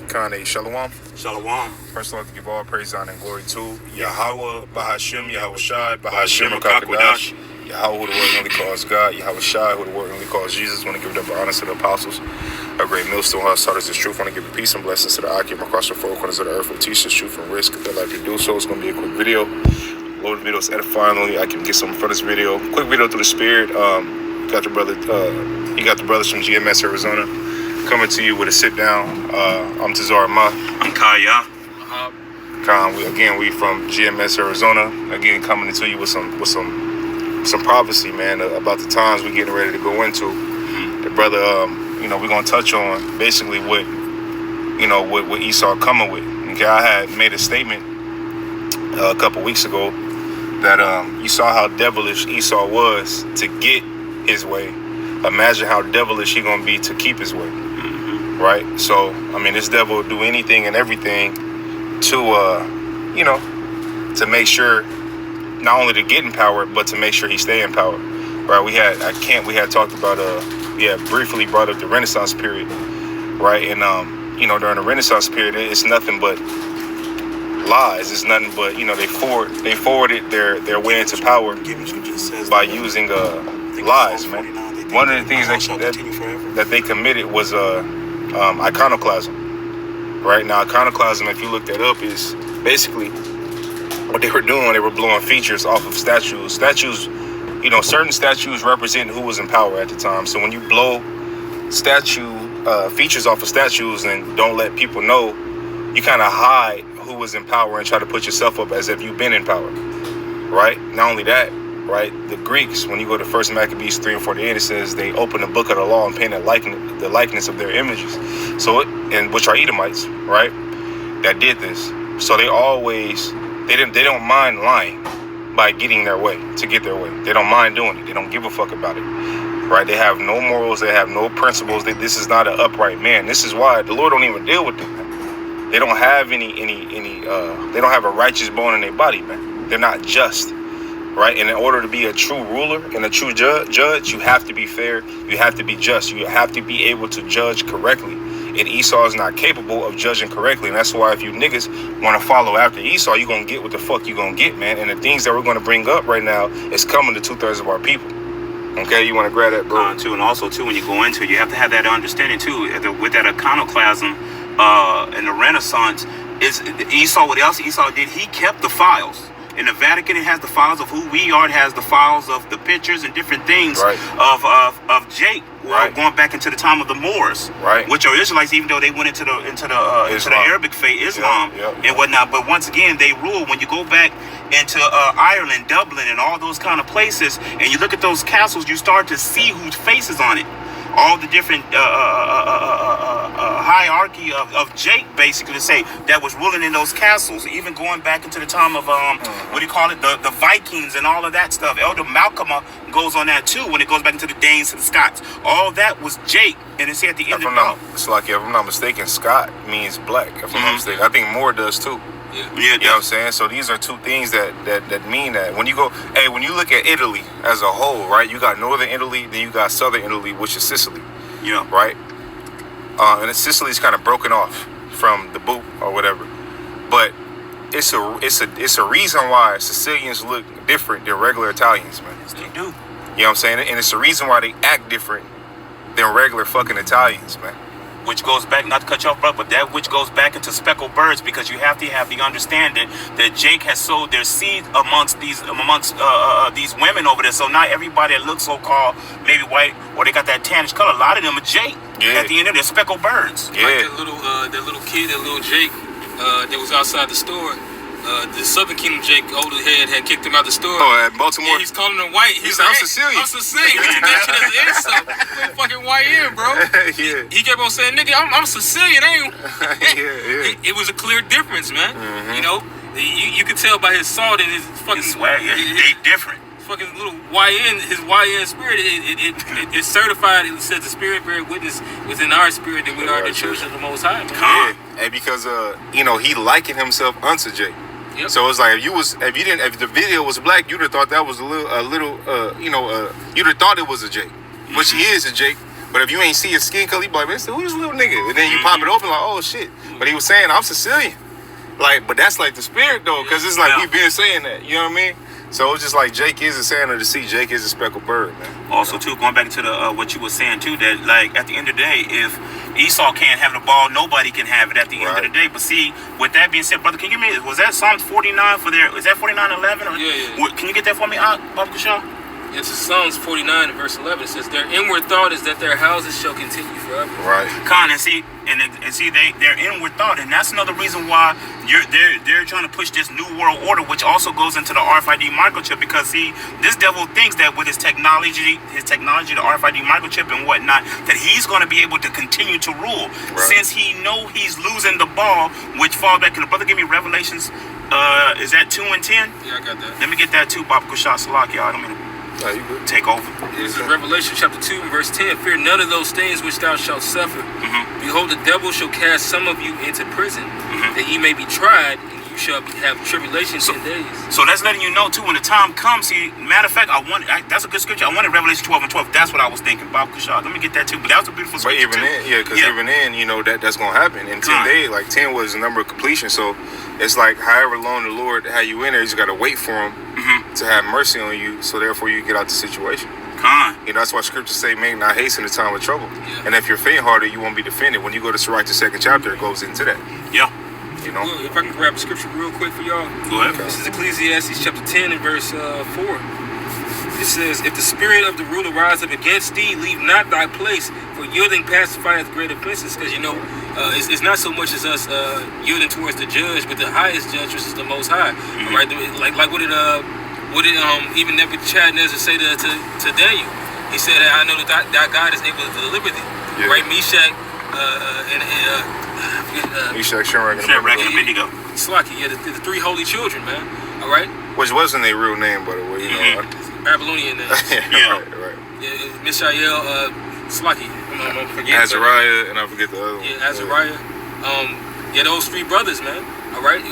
Kane, Shalom. Shalom. First of all, to give all praise, honor, and glory to Yahweh, ahchyam, Yahweh Shai, ahchyam, Kakadash, Yahweh, who the word only calls God, Yahweh Shai, who the word only calls Jesus. Want to give double honor to the apostles. A great millstone, how sought is this truth. Want to give peace and blessings to the ahchyam across the four corners of the earth who teach this truth and risk their life to do so. It's going to be a quick video. Lord, the video is edifying. Only I can get something from this video. Quick video through the Spirit. You got the brothers from GMS Arizona coming to you with a sit down. I'm Tazar Ma. I'm Kaya. We from GMS Arizona. Again, coming to you with some prophecy, man, about the times we're getting ready to go into. The brother, we're gonna touch on basically what Esau coming with. Okay, I had made a statement a couple weeks ago that you saw how devilish Esau was to get his way. Imagine how devilish he gonna be to keep his way. Right? So, this devil will do anything and everything to, make sure not only to get in power, but to make sure he stay in power. Right? We had talked about, briefly brought up the Renaissance period. Right? And, during the Renaissance period, it's nothing but lies. It's nothing but, they forwarded their way into power by using lies, man. One of the things that they committed was iconoclasm. Right now, iconoclasm, if you look that up, is basically what they were doing. They were blowing features off of statues. Certain statues represent who was in power at the time. So when you blow features off of statues and don't let people know, you kind of hide who was in power and try to put yourself up as if you've been in power. Right? Not only that, right? The Greeks, when you go to 1 Maccabees 3:48, it says they opened the book of the law and painted the likeness of their images. So, which are Edomites, right? That did this. So they don't mind lying by getting their way, to get their way. They don't mind doing it. They don't give a fuck about it, right? They have no morals. They have no principles. This is not an upright man. This is why the Lord don't even deal with them. They don't have they don't have a righteous bone in their body, man. They're not just. Right? And in order to be a true ruler and a true judge, you have to be fair. You have to be just. You have to be able to judge correctly. And Esau is not capable of judging correctly. And that's why if you niggas want to follow after Esau, you're going to get what the fuck you're going to get, man. And the things that we're going to bring up right now is coming to 2/3 of our people. Okay? You want to grab that, bro? Too. And also, too, when you go into it, you have to have that understanding, too. With that iconoclasm in the Renaissance, is Esau, what else Esau did, he kept the files. In the Vatican, it has the files of who we are. It has the files of the pictures and different things of Jake, going back into the time of the Moors, which are Israelites, even though they went into the Arabic faith, Islam, and whatnot. But once again, they rule. When you go back into Ireland, Dublin, and all those kind of places, and you look at those castles, you start to see whose face is on it. All the different hierarchy of Jake, basically, to say that was ruling in those castles, even going back into the time of the Vikings and all of that stuff. Elder Malcolm goes on that too, when it goes back into the Danes and the Scots. All that was Jake, and it's at the end of it's like, if I'm not mistaken, Scot means black. If I'm not mistaken, I think Moore does too. Yeah, you know what I'm saying? So these are two things that mean that. When you look at Italy as a whole, right? You got northern Italy, then you got southern Italy, which is Sicily. Yeah. Right? And Sicily's kind of broken off from the boot or whatever. But it's a reason why Sicilians look different than regular Italians, man. Yes, they do. You know what I'm saying? And it's the reason why they act different than regular fucking Italians, man. Which goes back, not to cut you off, but that which goes back into speckled birds, because you have to have the understanding that Jake has sowed their seed amongst these women over there. So not everybody that looks so-called maybe white or they got that tannish color. A lot of them are Jake. Yeah. At the end of their speckled birds. Yeah. Like that little kid, that little Jake, that was outside the store. The Southern Kingdom Jake, older head, had kicked him out the store. Oh, at Baltimore? Yeah, he's calling him white. He's like, I'm Sicilian. I'm Sicilian. He took that shit as an insult. We're fucking white in, bro. Yeah. He kept on saying, nigga, I'm Sicilian, ain't you? Yeah. It was a clear difference, man. You could tell by his salt and his fucking swag. They different. Fucking little YN, his YN spirit, it's certified. It says the spirit bear witness within our spirit that we are the children of the Most High. Yeah. And because he likened himself unto Jake. Yep. So it's like if the video was black, you'd have thought that was you'd have thought it was a Jake, which he is a Jake, But if you ain't see his skin color, you be like, man, who this little nigga? And then you pop it open like, oh shit. But he was saying, I'm Sicilian. Like, but that's like the spirit though, because it's like we been saying that. You know what I mean? So it's just like Jake is a sand of the sea. Jake is a speckled bird, man. Also, too, going back to the what you were saying too, that like at the end of the day, if Esau can't have the ball, nobody can have it at the end of the day. But see, with that being said, brother, can you give me, was that Psalms 49 for there? Is that 49:11? Or, Yeah. Can you get that for me, Bob Kushaw? It's Psalms 49 and verse 11. It says, "Their inward thought is that their houses shall continue forever." Right. Con, and see, their inward thought, and that's another reason why they're trying to push this new world order, which also goes into the RFID microchip. Because see, this devil thinks that with his technology, the RFID microchip and whatnot, that he's going to be able to continue to rule. Right. Since he know he's losing the ball, which falls back. Can the brother give me Revelations? Is that 2 and 10? Yeah, I got that. Let me get that too, Bob Kushaw Salaki. I don't mean to take over. This is Revelation chapter 2 and verse 10. "Fear none of those things which thou shalt suffer. Behold, the devil shall cast some of you into prison, that ye may be tried, and you shall have tribulation 10 days." So that's letting you know too, when the time comes. See, matter of fact, that's a good scripture. I wanted Revelation 12 and 12. That's what I was thinking, Bob Kushaw. Let me get that too. But that was a beautiful scripture. But even then, because even then, you know that's gonna happen in 10 days. Like 10 was the number of completion. So it's like however long the Lord had you in there, you just gotta wait for him to have mercy on you. So therefore, you get out the situation. You know, that's why scriptures say, "Make not haste in the time of trouble." Yeah. And if you're faint-hearted, you won't be defended. When you go to Sirach, the 2nd chapter, it goes into that. Yeah. You know. Well, if I can grab a scripture real quick for y'all. Go ahead. This is Ecclesiastes chapter 10 and verse 4. It says, "If the spirit of the ruler rise up against thee, leave not thy place, for yielding pacifieth great offenses." Because, you know, it's not so much as us yielding towards the judge, but the highest judge, which is the Most High. Right? Like what did even Nebuchadnezzar say to Daniel? He said, "I know that thy God is able to deliver thee." Yeah. Right? Meshach Meshach, Shadrach, and Abednego. Slaki, yeah, the three holy children, man. All right? Which wasn't their real name, by the way. You know, Babylonian name. Right. Yeah, Mishael, Slaki. I'm forgetting. Azariah, and I forget the other one. Yeah, Azariah. Yeah, those three brothers, man. All right?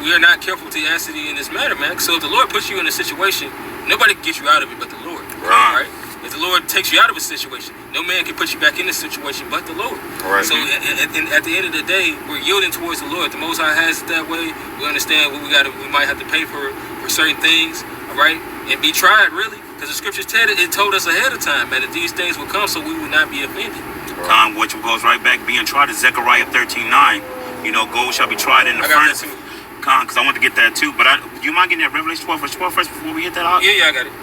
We are not careful to answer thee in this matter, man. So if the Lord puts you in a situation, nobody can get you out of it but the Lord. Right? If the Lord takes you out of a situation, no man can put you back in this situation but the Lord. Right. So at the end of the day, we're yielding towards the Lord. The Most High has it that way. We understand what we might have to pay for certain things, all right? And be tried, really. Because the scriptures told us ahead of time, man, that these things will come so we will not be offended. Which goes right back, being tried to Zechariah 13:9. You know, gold shall be tried in the furnace. Because I want to get that too. But do you mind getting that Revelation 12 verse 12 first before we hit that out? Yeah, I got it.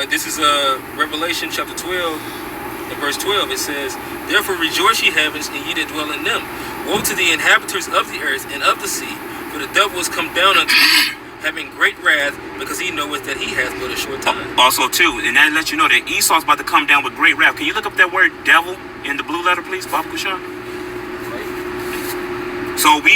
This is Revelation chapter 12 and verse 12. It says, "Therefore rejoice, ye heavens, and ye that dwell in them. Woe to the inhabitants of the earth and of the sea, for the devil is come down unto you, having great wrath, because he knoweth that he hath but a short time." Also too, and that lets you know that Esau's about to come down with great wrath. Can you look up that word devil in the blue letter, please, Bob Kushaw?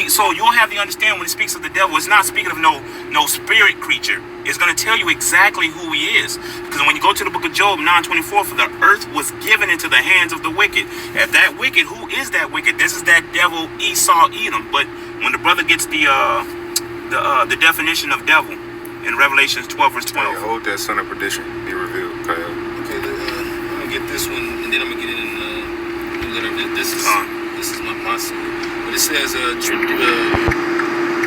So you'll have the understanding when it speaks of the devil, it's not speaking of no spirit creature. It's going to tell you exactly who he is. Because when you go to the book of Job 9:24, "For the earth was given into the hands of the wicked." If that wicked, who is that wicked? This is that devil Esau Edom. But when the brother gets the definition of devil in Revelation 12 verse 12. Hold that son of perdition be revealed. Okay, I'm gonna get this one, and then I'm gonna get it in the letter. This is my sword. But it says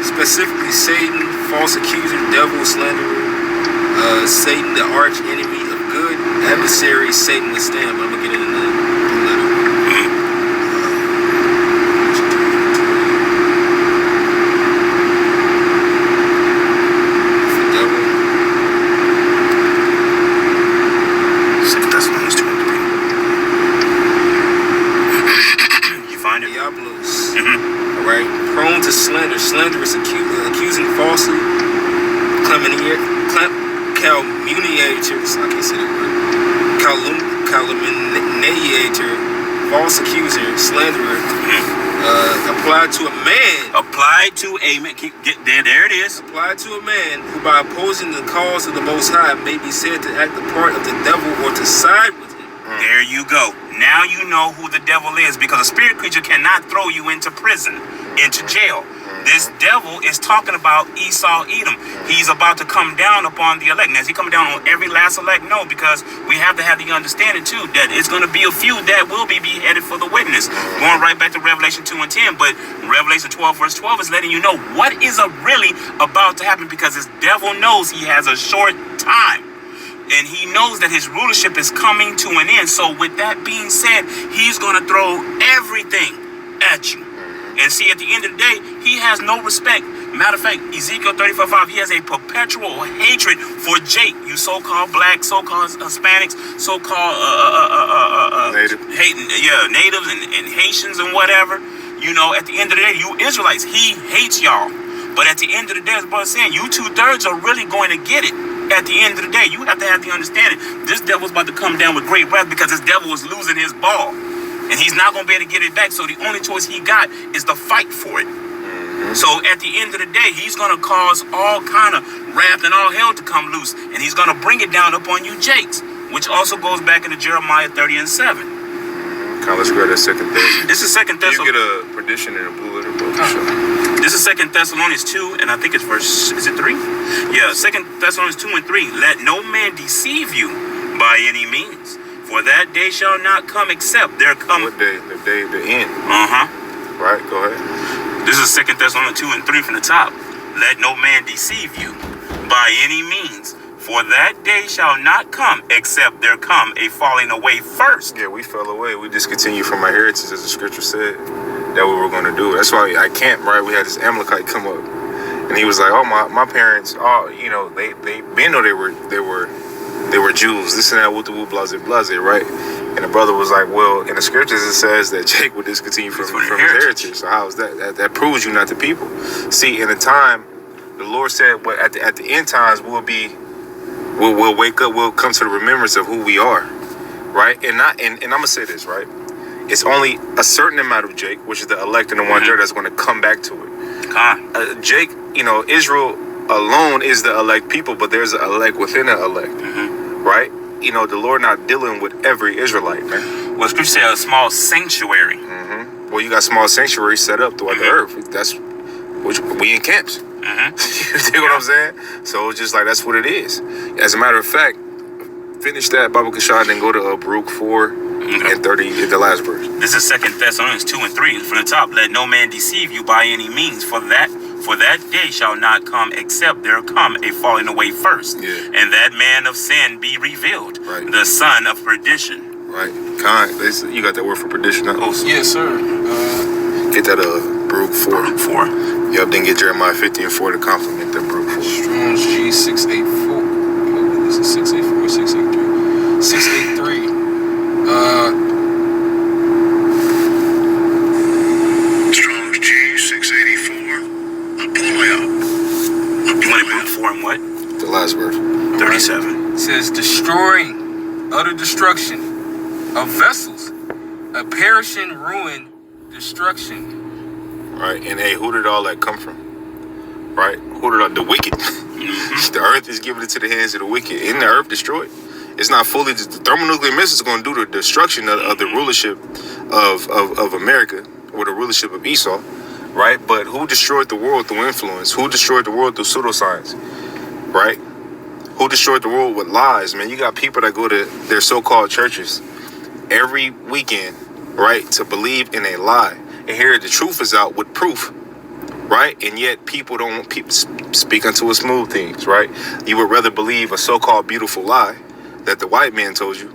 specifically Satan, false accuser, devil, slanderer, Satan, the arch enemy of good, adversary, Satan withstand. But I'm gonna get it in the letter. Slanderous, accusing falsely, calumniator, I can't say that word, calumniator, false accuser, slanderer, applied to a man. Applied to a man. There it is. Applied to a man who by opposing the cause of the Most High may be said to act the part of the devil or to side with him. There you go. Now you know who the devil is, because a spirit creature cannot throw you into prison, into jail. This devil is talking about Esau, Edom. He's about to come down upon the elect. Now, is he coming down on every last elect? No, because we have to have the understanding, too, that it's going to be a few that will be beheaded for the witness. Going right back to Revelation 2 and 10, but Revelation 12, verse 12 is letting you know what is really about to happen, because this devil knows he has a short time. And he knows that his rulership is coming to an end. So with that being said, he's going to throw everything at you. And see, at the end of the day, he has no respect. Matter of fact, Ezekiel 35:5, he has a perpetual hatred for Jake, you so-called black, so-called Hispanics, so-called natives and Haitians and whatever. You know, at the end of the day, you Israelites, he hates y'all. But at the end of the day, as the brother saying, you 2/3 are really going to get it. At the end of the day, you have to have the understanding. This devil's about to come down with great wrath, because this devil was losing his ball. And he's not going to be able to get it back. So the only choice he got is to fight for it. So at the end of the day, he's going to cause all kind of wrath and all hell to come loose. And he's going to bring it down upon you Jakes, which also goes back into Jeremiah 30 and 7. Let's go to Second Thessalonians. This is Second Thessalonians. You get a prediction in a blue letter book. This is 2 Thessalonians 2, and I think it's verse, is it 3? Yeah, 2 Thessalonians 2 and 3. Let no man deceive you by any means, for that day shall not come except there come... What day? The day of the end. Right, go ahead. This is 2 Thessalonians 2 and 3 from the top. Let no man deceive you by any means, for that day shall not come except there come a falling away first. Yeah, we fell away. We discontinued from our heritage, as the scripture said that we were going to do. That's why I can't, right? We had this Amalekite come up, and he was like, "Oh, my parents, oh, you know, they been know they were Jews. This and that, woo woo, blase blase, right?" And the brother was like, "Well, in the scriptures it says that Jake would discontinue from his heritage. So how is that? That proves you not the people. See, in the time, the Lord said, well, at the end times we'll wake up, we'll come to the remembrance of who we are, right? And I'm gonna say this, right? It's only a certain amount of Jake, which is the elect and the 1/3, that's going to come back to it. Jake, you know, Israel alone is the elect people, but there's an elect within an elect, right? You know, the Lord not dealing with every Israelite, man. Well, scripture says a small sanctuary. Well, you got small sanctuaries set up throughout the earth. That's which we in camps. You see what I'm saying? So it's just like, that's what it is. As a matter of fact, finish that Bible Kashad and go to Baruch 4 and 30, the last verse. This is 2 Thessalonians 2 and 3 from the top. Let no man deceive you by any means, for that day shall not come except there come a falling away first, and that man of sin be revealed, the son of perdition. Right. You got that word for perdition? Oh, yes, sir. Get that Baruch 4. 4. Yep, then get Jeremiah 50 and 4 to complement that Baruch 4. Strong's G 684. Oh, is it 684 or 683? 683. Strong's G 684. Pull me up. You want to Baruch 4 and what? The last verse. 37. It says, destroying, utter destruction of vessels, a perishing ruin, destruction. Right, and hey, who did all that come from? Right, who did all the wicked? The earth is given into the hands of the wicked. Isn't the earth destroyed? It's not fully. The thermonuclear missile is going to do the destruction of the rulership of America, or the rulership of Esau, right? But who destroyed the world through influence? Who destroyed the world through pseudoscience? Right? Who destroyed the world with lies? Man, you got people that go to their so-called churches every weekend, right, to believe in a lie. And here the truth is out with proof, right? And yet people don't speak unto us smooth things, right? You would rather believe a so-called beautiful lie that the white man told you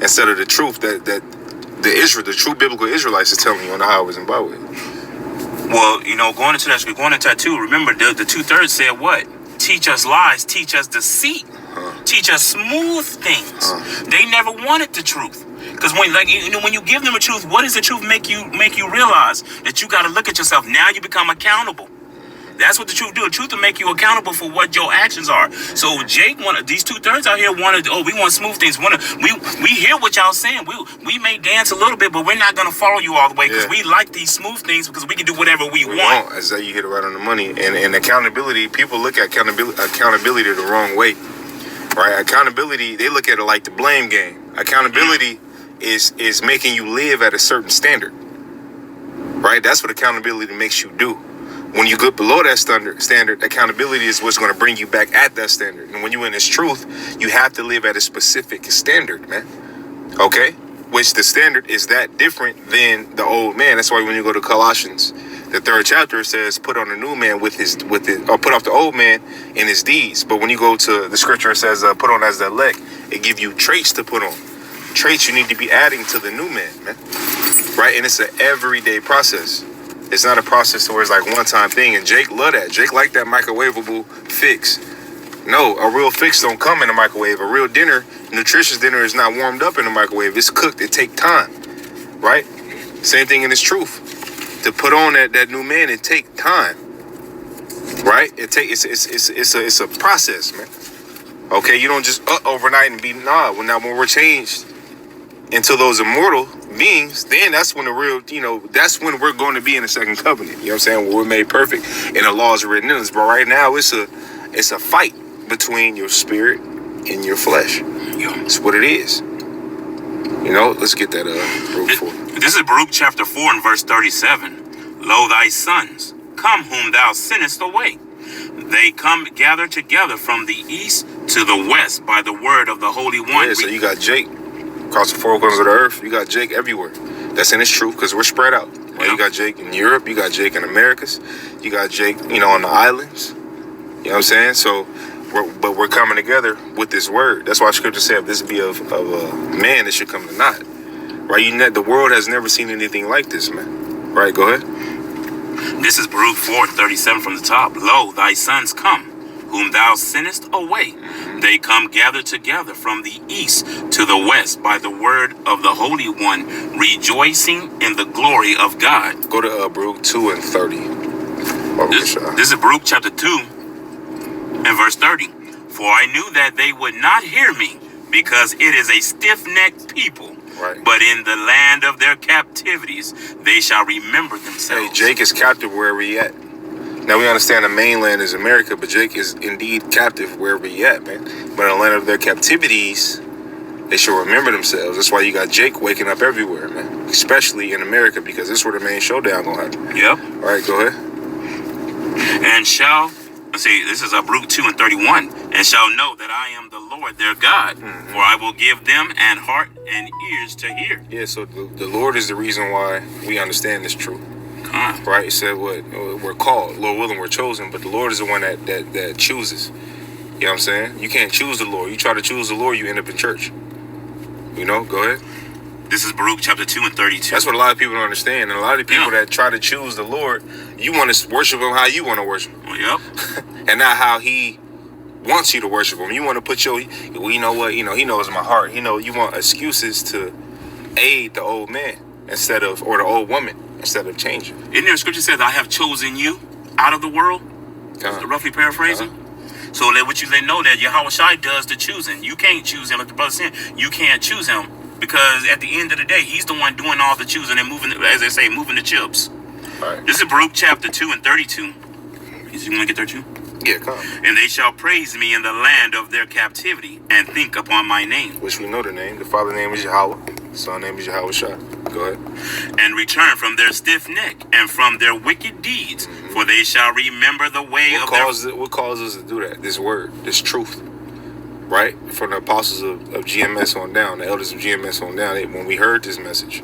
instead of the truth that the true biblical Israelites is telling you on the highways and byways. Well, you know, going into that too, remember the 2/3 said what? Teach us lies, teach us deceit, teach us smooth things. They never wanted the truth. Because when you give them the truth, what does the truth make you realize? That you got to look at yourself. Now you become accountable. That's what the truth do. The truth will make you accountable for what your actions are. So Jake, these 2/3 out here wanted, we want smooth things. We hear what y'all saying. We may dance a little bit, but we're not gonna follow you all the way because we like these smooth things because we can do whatever we want. As that, you hit it right on the money. And accountability, people look at accountability the wrong way, right? Accountability, they look at it like the blame game. Accountability is making you live at a certain standard, right? That's what accountability makes you do. When you get below that standard, accountability is what's going to bring you back at that standard. And when you're in this truth, you have to live at a specific standard, man. Okay? Which the standard is that different than the old man. That's why when you go to Colossians, the 3rd chapter, it says, put on the new man or put off the old man in his deeds. But when you go to the scripture, it says, put on as the elect. It gives you traits to put on. Traits you need to be adding to the new man, man. Right? And it's an everyday process. It's not a process where it's like one-time thing. And Jake love that. Jake like that microwavable fix. No, a real fix don't come in a microwave. A real dinner, nutritious dinner, is not warmed up in a microwave. It's cooked. It take time, right? Same thing in this truth. To put on that new man, it take time, right? It's a process, man. Okay, you don't just overnight and be when we're changed into those immortal beings, then that's when the real, that's when we're going to be in the second covenant. You know what I'm saying? Where we're made perfect and the laws are written in us. But right now, it's a fight between your spirit and your flesh. It's what it is. Let's get that Baruch 4. This is Baruch chapter 4 and verse 37. Lo, thy sons come whom thou sentest away. They come gather together from the east to the west by the word of the Holy One. Yeah, so you got Jake across the four corners of the earth. You got Jake everywhere. That's in its truth because we're spread out. Right? Yep. You got Jake in Europe. You got Jake in Americas. You got Jake, on the islands. You know what I'm saying? So, we're coming together with this word. That's why Scripture said, if this be of a man, it should come to naught. Right? The world has never seen anything like this, man. Right? Go ahead. This is Baruch 4:37 from the top. Lo, thy sons come, whom thou sentest away. They come gather together from the east to the west by the word of the Holy One, rejoicing in the glory of God. Go to Baruch 2 and 30. This is Baruch chapter 2 and verse 30. For I knew that they would not hear me, because it is a stiff-necked people. Right. But in the land of their captivities, they shall remember themselves. Hey, Jake is captive wherever he at. Now, we understand the mainland is America, but Jake is indeed captive wherever he at, man. But in the land of their captivities, they shall remember themselves. That's why you got Jake waking up everywhere, man. Especially in America, because this is where the main showdown gonna happen. Yep. All right, go ahead. And shall, this is Baruch 2 and 31. And shall know that I am the Lord their God, for I will give them an heart and ears to hear. Yeah, so the Lord is the reason why we understand this truth. Right? It said what we're called, Lord willing, we're chosen, but the Lord is the one that chooses. You know what I'm saying? You can't choose the Lord. You try to choose the Lord, you end up in church. Go ahead. This is Baruch chapter 2 and 32. That's what a lot of people don't understand. And a lot of people that try to choose the Lord, you want to worship him how you want to worship him. Yep. And not how he wants you to worship him. You want to put you know what? He knows my heart. You want excuses to aid the old man or the old woman instead of changing. Isn't there a scripture says, I have chosen you out of the world? Roughly paraphrasing. So let they know that Yahweh Shai does the choosing. You can't choose him, like the brother said. You can't choose him because at the end of the day, he's the one doing all the choosing and moving, as they say, moving the chips. Right. This is Baruch chapter 2 and 32. You want to get there too? Yeah, come. And they shall praise me in the land of their captivity and think upon my name. Which we know the name. The Father's name is Yahweh. The Son's name is Yahweh Shai. Go ahead. And return from their stiff neck and from their wicked deeds, for they shall remember the way What causes us to do that? This word, this truth. Right? From the apostles of GMS on down, the elders of GMS on down, when we heard this message,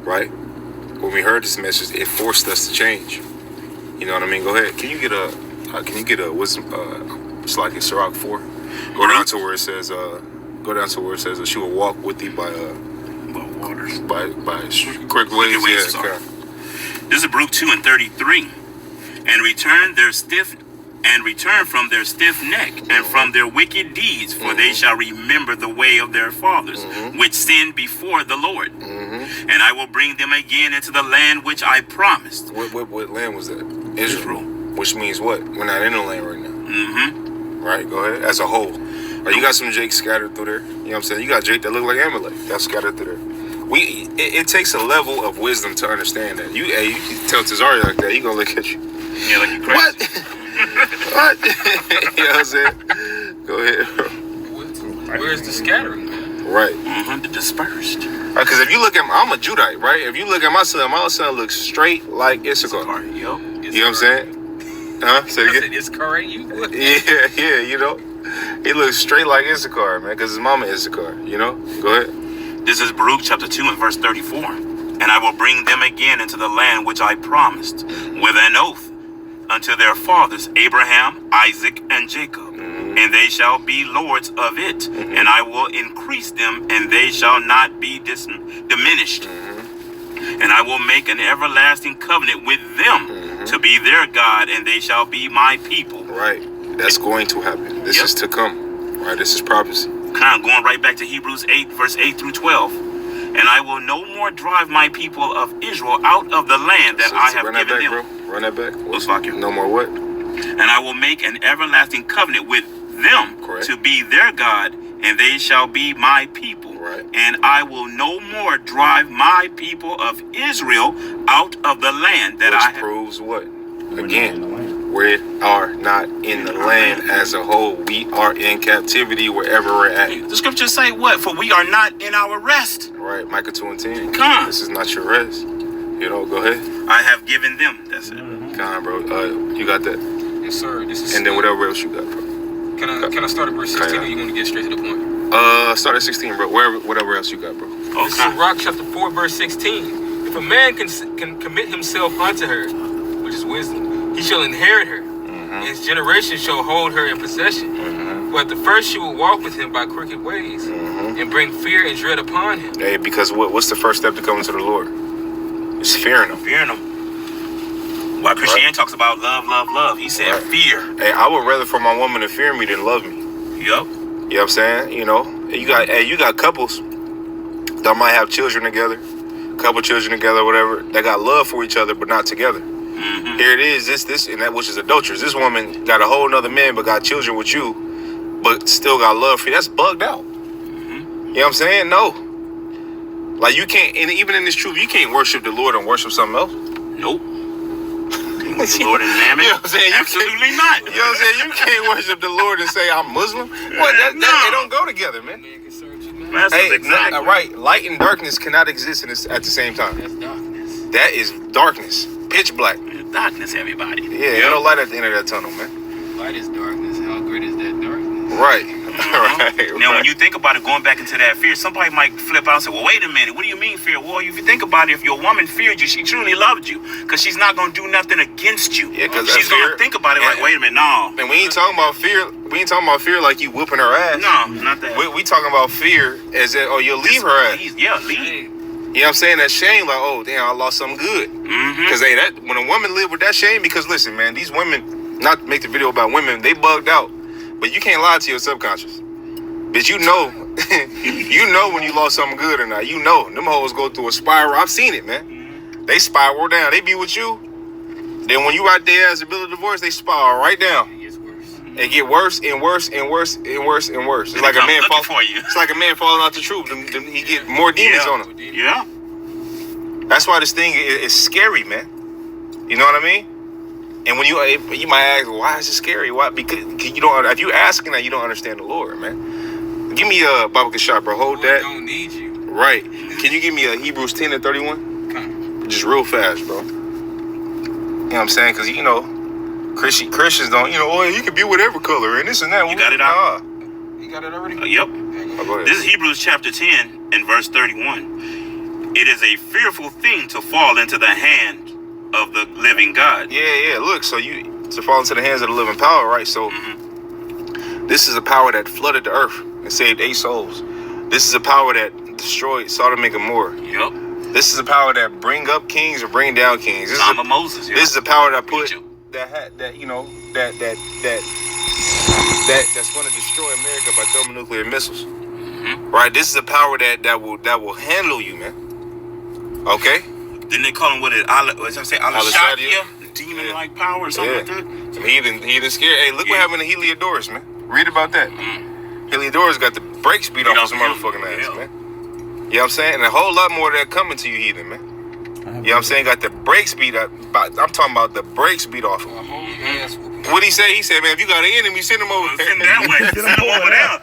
right? When we heard this message, it forced us to change. You know what I mean? Go ahead. Can you get a wisdom? It's like in Sirach 4. Go down to where it says. She will walk with thee by waters, by quick ways. Yeah. This is Baruch 2 and 33. And return from their stiff neck and from their wicked deeds, for they shall remember the way of their fathers, which sinned before the Lord. And I will bring them again into the land which I promised. What land was that? Israel. Which means what? We're not in the land right now. Right, go ahead. As a whole. You got some Jake scattered through there. You know what I'm saying? You got Jake that look like Amalek. That's scattered through there. It takes a level of wisdom to understand that. You tell Tazari like that, he gonna look at you. Yeah, like you crazy. What? You know what I'm saying? Go ahead, bro. Where's the scattering, man? Right. The dispersed. Because if you look at I'm a Judite, right? If you look at my son looks straight like Issachar. Yep. You know what I'm saying? Huh? Say it I again. said, Issachar ain't you? What? Yeah, you know. He looks straight like Issachar, man, because his mama Issachar, you know? Go ahead. This is Baruch chapter 2 and verse 34. And I will bring them again into the land which I promised with an oath unto their fathers, Abraham, Isaac, and Jacob. And they shall be lords of it. And I will increase them, and they shall not be diminished. And I will make an everlasting covenant with them to be their God, and they shall be my people. Right. That's going to happen. This is to come. Right. This is prophecy. Kind of going right back to Hebrews 8, verse 8 through 12. And I will no more drive my people of Israel out of the land that I have given them. Bro. Run that back. What's like you? No more what? And I will make an everlasting covenant with them to be their God, and they shall be my people. Right. And I will no more drive my people of Israel out of the land that I have. Which proves what? Again, we are not in the land as a whole. We are in captivity wherever we're at. The scriptures say what? For we are not in our rest. Right. Micah 2 and 10. Come on. This is not your rest. You know, go ahead. I have given them. That's it. Come on, bro. You got that. Yes, sir. This is. And then whatever else you got, bro. Can I start at verse 16, or you want to get straight to the point? Start at 16, bro. Whatever else you got, bro. This is Sirach chapter 4, verse 16. If a man can commit himself unto her, which is wisdom, he shall inherit her, and his generation shall hold her in possession. But at the first she will walk with him by crooked ways, and bring fear and dread upon him. Hey, because what's the first step to coming to the Lord? It's fearing him. Fearing them. While Christianity talks about love, love, love, he said fear. Hey, I would rather for my woman to fear me than love me. Yup. You know what I'm saying? You know, you got couples that might have children together, couple children together, whatever, that got love for each other but not together. Here it is, this and that, which is adulterous. This woman got a whole nother man but got children with you, but still got love for you. That's bugged out. You know what I'm saying? No. Like you can't, and even in this truth, you can't worship the Lord and worship something else. Nope. The Lord and Mammon? You know what I'm saying? Absolutely not. You know what I'm saying? You can't worship the Lord and say I'm Muslim. What? They don't go together, man. That's Hey, exactly right. Light and darkness cannot exist at the same time. That's darkness. That is darkness. Pitch black. Darkness, everybody. Yeah, ain't no light at the end of that tunnel, man. Light is darkness. How great is that darkness? Right. Right. Now, when you think about it, going back into that fear, somebody might flip out and say, well, wait a minute. What do you mean fear? Well, if you think about it, if your woman feared you, she truly loved you, because she's not going to do nothing against you. Yeah, because she's going to think about it like, wait a minute, no. And we ain't talking about fear. We ain't talking about fear like you whooping her ass. No, not that. We talking about fear as that, you'll leave her ass. Yeah, leave. You know what I'm saying? That shame, like, oh, damn, I lost something good. Because when a woman live with that shame, because listen, man, these women, not to make the video about women, they bugged out. But you can't lie to your subconscious. But you know when you lost something good or not. You know. Them hoes go through a spiral. I've seen it, man. They spiral down. They be with you. Then when you out there as a bill of divorce, they spiral right down. It gets worse. It get worse and worse and worse and worse and worse. It's like a man It's like a man falling out the truth. He get more demons on him. Yeah. That's why this thing is scary, man. You know what I mean? And when you might ask, why is it scary? Why? Because you don't. If you asking that, you don't understand the Lord, man. Give me a Baba shot, bro. Hold that. Don't need you. Right. Can you give me a Hebrews 10 and 31? Come. Just real fast, bro. You know what I'm saying? Because you know, Christians don't. You know, oh, you can be whatever color and this and that. You got it out? You got it already? Yep. Oh, go ahead. This is Hebrews chapter 10 and verse 31. It is a fearful thing to fall into the hand of the living God. Yeah. Look, so to fall into the hands of the living power, right? So this is a power that flooded the earth and saved 8 souls. This is a power that destroyed Sodom and Gomorrah. Yep. This is a power that bring up kings or bring down kings. This Time of Moses. Yeah. This is a power that Egypt. that's going to destroy America by thermonuclear missiles. Right? This is a power that will handle you, man. Okay. Didn't they call him ahchyam? Demon-like power or something like that? Some heathen scared. Hey, look what happened to Heliodorus, man. Read about that. Heliodorus got the brakes beat off his motherfucking ass, man. You know what I'm saying? And a whole lot more of that coming to you, heathen, man. You know what I'm saying? Got the brakes beat up. I'm talking about the brakes beat off him. What'd he say? He said, man, if you got an enemy, send him over there. Send him that way. Send him over there.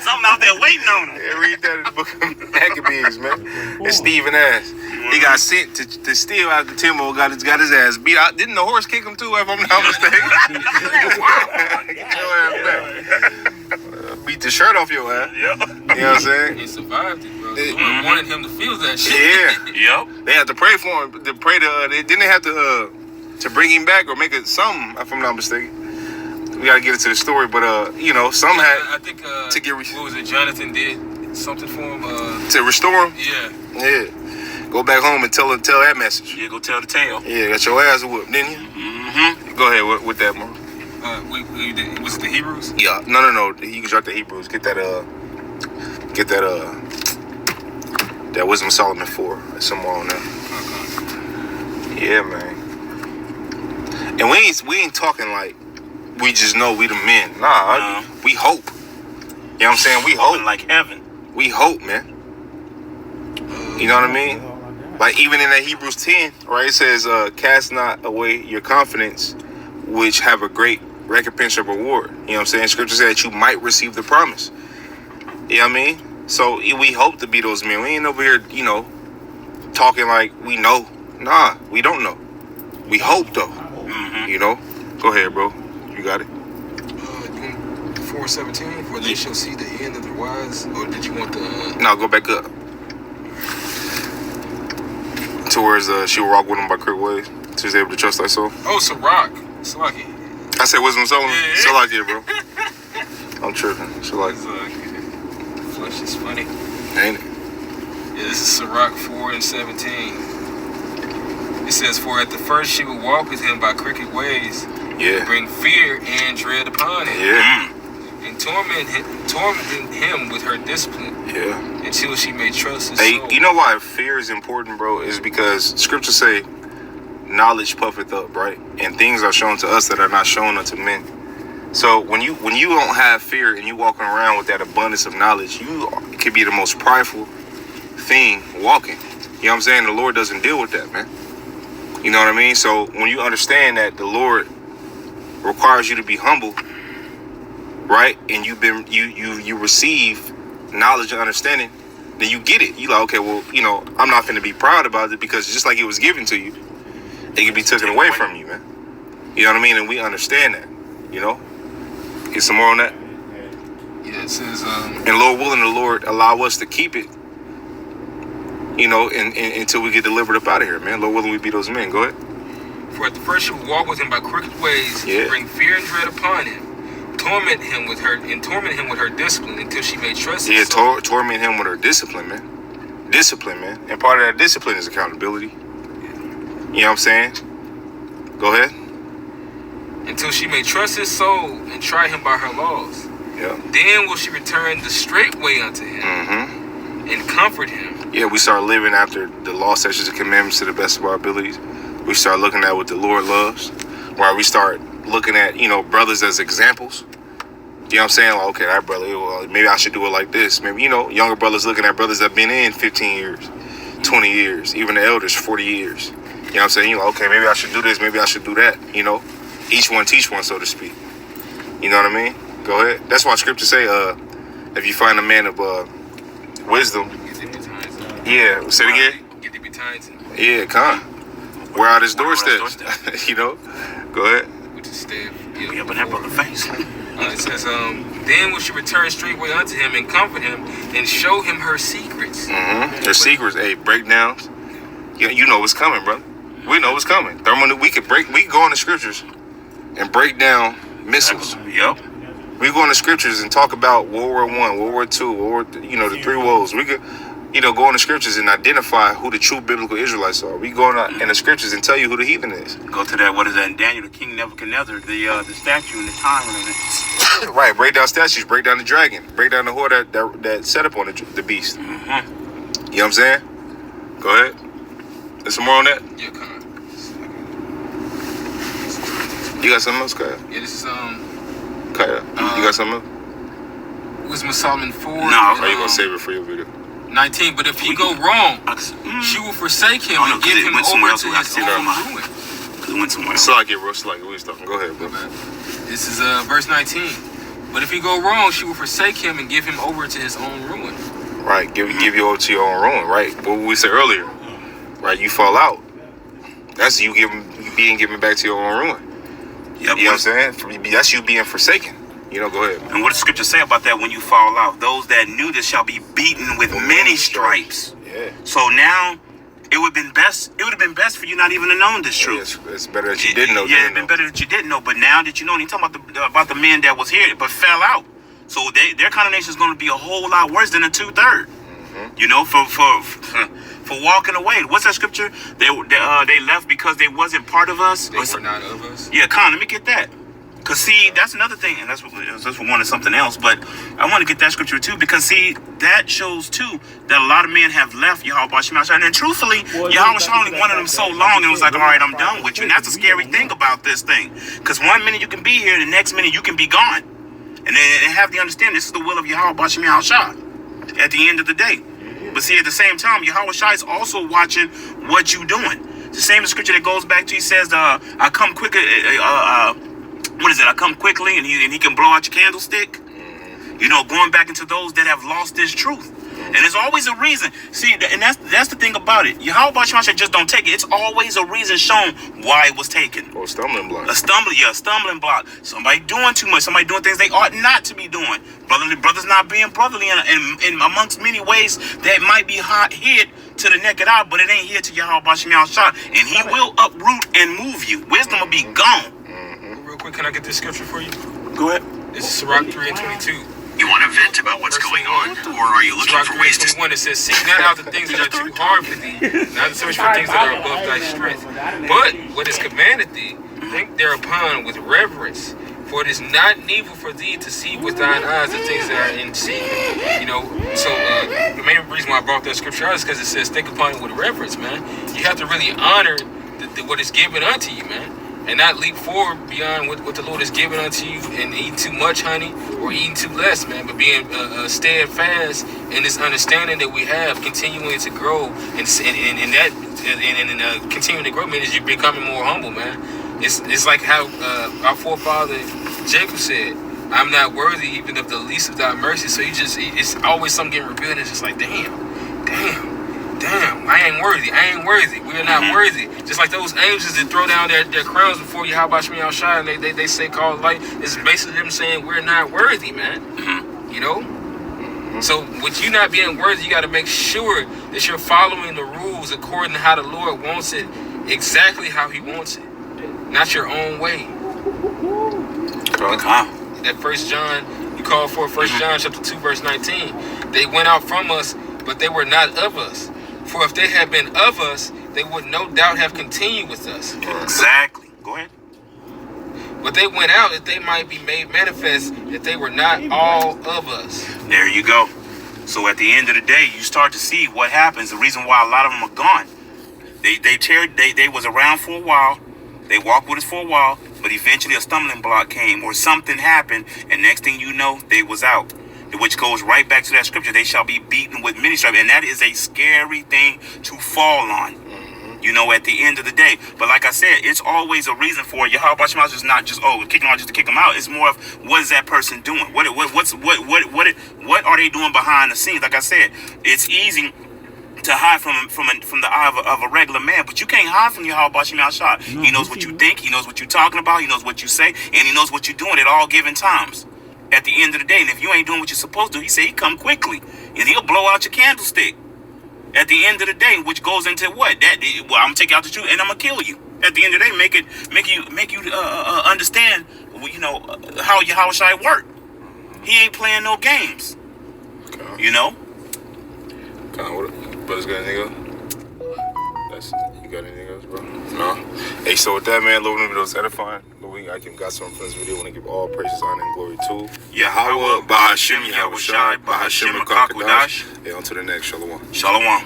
Something out there waiting on him. Yeah, read that in the book of Maccabees, man. It's Stephen Ass. He got sent to steal out the temple. Got his ass beat out. Didn't the horse kick him too? If I'm not mistaken. Get your ass back. Beat the shirt off your ass. Yep. You know what I'm saying? He survived it, bro. They wanted him to feel that shit. Yeah. Yep. They had to pray for him. To pray to. Didn't they have to bring him back or make it something? If I'm not mistaken. We gotta get into the story, but some had I think to get what was it? Jonathan did something for him. to restore him. Yeah. Go back home and tell that message. Yeah, go tell the tale. Yeah, got your ass whooped, didn't you? Mm-hmm. Go ahead with that, man. Was it the Hebrews? Yeah, no. You can drop the Hebrews. Get that Wisdom of Solomon 4. There's some more on that. Okay. Yeah, man. And we ain't talking like we just know we the men. Nah, we hope. You know what I'm saying? We hope. Like heaven. We hope, man. You know what I mean? Like even in that Hebrews 10, right? It says, cast not away your confidence, which have a great recompense or reward. You know what I'm saying? Scripture says that you might receive the promise. You know what I mean? So we hope to be those men. We ain't over here, talking like we know. Nah, we don't know. We hope though. Mm-hmm. Go ahead, bro. You got it. 4:17. For they shall see the end of the wise. Or did you want the? No, go back up. Towards she will walk with him by crooked ways. She's able to trust thy soul. Oh, Sirach. Salaki. I said Wisdom of Solomon. Yeah. Salaki, bro. I'm tripping. Salaki. Flesh is funny. Ain't it? Yeah, this is Sirach 4:17. It says, for at the first she will walk with him by crooked ways, Yeah. bring fear and dread upon him, Yeah. and torment him with her discipline Yeah. until she may trust his Hey, soul. you know why fear is important, bro? Is because scriptures say, knowledge puffeth up, right? And things are shown to us that are not shown unto men. So when you don't have fear and you walking around with that abundance of knowledge, you can be the most prideful thing walking. You know what I'm saying? The Lord doesn't deal with that, man. You know what I mean? So when you understand that the Lord requires you to be humble, right? And you receive knowledge and understanding, then you get it. You like, okay, well, I'm not finna be proud about it because just like it was given to you, it can be taken away from you, man. You know what I mean? And we understand that, Get some more on that. Yeah, it says, And Lord willing, the Lord allow us to keep it, until we get delivered up out of here, man. Lord willing, we be those men. Go ahead. for at the first she will walk with him by crooked ways, Yeah. bring fear and dread upon him, torment him with her discipline until she may trust Yeah, his soul. torment him with her discipline, man. Discipline, man. And part of that discipline is accountability. You know what I'm saying? Go ahead. Until she may trust his soul and try him by her laws. Yeah. Then will she return the straight way unto him Mm-hmm. and comfort him. Yeah, we start living after the law, statutes, and commandments to the best of our abilities. We start looking at what the Lord loves. Right? We start looking at, brothers as examples. You know what I'm saying? Like, okay, that brother, well, maybe I should do it like this. Maybe, younger brothers looking at brothers that have been in 15 years, 20 years, even the elders, 40 years. You know what I'm saying? Okay, maybe I should do this, maybe I should do that, Each one teach one, so to speak. You know what I mean? Go ahead. That's why scripture say, if you find a man of wisdom, yeah, say it again. Get to be tied to Yeah, come. Wear out his doorsteps. Go ahead. with his staff. Yeah, but that brother face. It says, then will she return straightway unto him and comfort him and show him her secrets. Mm-hmm. Their secrets, breakdowns. You know what's coming, brother. We know what's coming. We could go in the scriptures and break down missiles. Yep. We go in the scriptures and talk about World War I, World War II, the three woes. We could, go in the scriptures and identify who the true biblical Israelites are. We go in the scriptures and tell you who the heathen is. Go to that, what is that, in Daniel, the King Nebuchadnezzar, the statue and the time and everything. Right, break down statues, break down the dragon, break down the whore that set up on the beast. Mm-hmm. You know what I'm saying? Go ahead. There's some more on that? Yeah, come on. You got something else, Kaya? Yeah, this is Kaya, you got something else? Wisdom of Solomon 4. No, Or are you going to save it for your video? 19. But if he go wrong, she will forsake him and give him over to his own ruin. Because it went somewhere else. So I get Russ like we was talking. Go ahead, bro. This is verse 19. But if he go wrong, she will forsake him and give him over to his own ruin. Right, give you over to your own ruin, right? What we said earlier. right? You fall out. That's you being given back to your own ruin. Yep. You know what I'm saying? That's you being forsaken. You know, go ahead. And what does Scripture say about that when you fall out? Those that knew this shall be beaten with many stripes. Yeah. So now, it would have been best. It would have been best for you not even to know this truth. It's better that you didn't know. Yeah, it'd been better that you didn't know. But now that you know, and he's talking about the men that was here but fell out. So their condemnation is going to be a whole lot worse than a 2/3. Mm-hmm. You know, for walking away. What's that scripture? They left because they wasn't part of us. They were not of us. Yeah, let me get that. Because, see, that's another thing, and that's what wanted something else, but I want to get that scripture, too, because, see, that shows, too, that a lot of men have left Yahweh Shem Shai, and truthfully, Yahweh Shem only wanted them so long, and it was like, all right, I'm done with you, and that's the scary thing about this thing, because one minute you can be here, the next minute you can be gone, and then have the understanding, this is the will of Yahweh Shem Shai, at the end of the day. But see, at the same time, Yahweh Shai is also watching what you doing. It's the same scripture that goes back to, he says, I come quicker, what is it? I come quickly, and he can blow out your candlestick. You know, going back into those that have lost this truth. And there's always a reason. See, and that's the thing about it. Yahweh Shai just don't take it. It's always a reason shown why it was taken. Or a stumbling block. A stumbling block. Somebody doing too much. Somebody doing things they ought not to be doing. Brothers not being brotherly in amongst many ways that might be hid to the naked eye, but it ain't here to Yahweh Shai. And he will uproot and move you. Wisdom will be gone. Real quick, can I get this scripture for you? Go ahead. This is Sirach 3:22. You want to vent about what's going on, or are you looking Sirach for ways to... 3:21, it says, seek not out the things that are too hard for thee, not search for things that are above thy strength. But what is commanded thee, think thereupon with reverence. For it is not needful for thee to see with thine eyes the things that are in secret. You know, so the main reason why I brought that scripture out is because it says, think upon it with reverence, man. You have to really honor what is given unto you, man. And not leap forward beyond what the Lord has given unto you and eating too much honey or eating too less, man. But being steadfast in this understanding that we have, continuing to grow, and continuing to grow means you're becoming more humble, man. It's like how our forefather Jacob said, "I'm not worthy even of the least of thy mercy." So it's always something getting revealed, and it's just like, damn, I ain't worthy. We are not worthy. Just like those angels that throw down their crowns before you, how about Shemi Shai, and they say call light. It's basically them saying we're not worthy, man. You know? So with you not being worthy, you got to make sure that you're following the rules according to how the Lord wants it, exactly how he wants it, not your own way. That 1 John, you call for 1 John chapter 2 verse 19. They went out from us, but they were not of us. For if they had been of us, they would no doubt have continued with us. Exactly. Go ahead. But they went out that they might be made manifest that they were not all of us. There you go. So at the end of the day, you start to see what happens. The reason why a lot of them are gone. They was around for a while. They walked with us for a while, but eventually a stumbling block came or something happened, and next thing you know, they was out. Which goes right back to that scripture. They shall be beaten with many stripes. And that is a scary thing to fall on, you know, at the end of the day. But like I said, it's always a reason for it. Yahweh Shem is not just, kick them out just to kick them out. It's more of, what is that person doing? What are they doing behind the scenes? Like I said, it's easy to hide from the eye of a regular man, but you can't hide from Yahweh Shem Shai. He knows what you think. He knows what you're talking about. He knows what you say. And he knows what you're doing at all given times. At the end of the day, and if you ain't doing what you're supposed to, he say he come quickly, and he'll blow out your candlestick. At the end of the day, which goes into what? I'm gonna take out the truth, and I'm gonna kill you. At the end of the day, make you understand, you know, how Yahweh Shai work. He ain't playing no games. Okay. You know. Brothers got anything else? You got anything else, bro? No. Hey, so with that, man, Lord, those edifying. I got something from this video. I want to give all praises, honor, and glory to Yahweh, Bahashim, Yahweh Shai, Bahashim, Akakodash. Hey, on to the next. Shalom. Shalom.